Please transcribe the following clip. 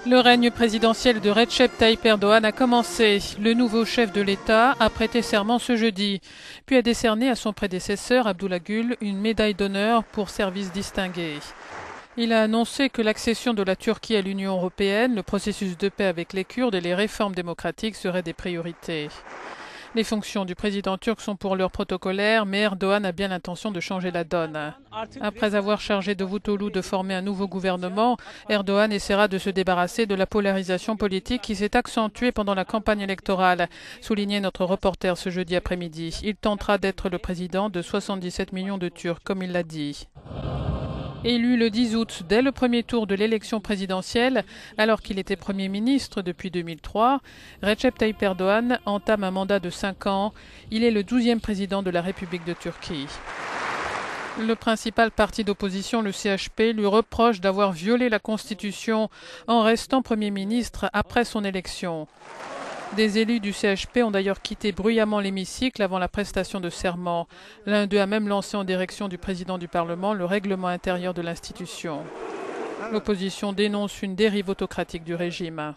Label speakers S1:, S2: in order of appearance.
S1: Le règne présidentiel de Recep Tayyip Erdogan a commencé. Le nouveau chef de l'État a prêté serment ce jeudi, puis a décerné à son prédécesseur Abdullah Gül une médaille d'honneur pour service distingué. Il a annoncé que l'accession de la Turquie à l'Union européenne, le processus de paix avec les Kurdes et les réformes démocratiques seraient des priorités. Les fonctions du président turc sont pour l'heure protocolaires, mais Erdogan a bien l'intention de changer la donne. Après avoir chargé Davutoglu de former un nouveau gouvernement, Erdogan essaiera de se débarrasser de la polarisation politique qui s'est accentuée pendant la campagne électorale, soulignait notre reporter ce jeudi après-midi. Il tentera d'être le président de 77 millions de Turcs, comme il l'a dit. Élu le 10 août dès le premier tour de l'élection présidentielle, alors qu'il était Premier ministre depuis 2003, Recep Tayyip Erdogan entame un mandat de 5 ans. Il est le 12e président de la République de Turquie. Le principal parti d'opposition, le CHP, lui reproche d'avoir violé la Constitution en restant Premier ministre après son élection. Des élus du CHP ont d'ailleurs quitté bruyamment l'hémicycle avant la prestation de serment. L'un d'eux a même lancé en direction du président du Parlement le règlement intérieur de l'institution. L'opposition dénonce une dérive autocratique du régime.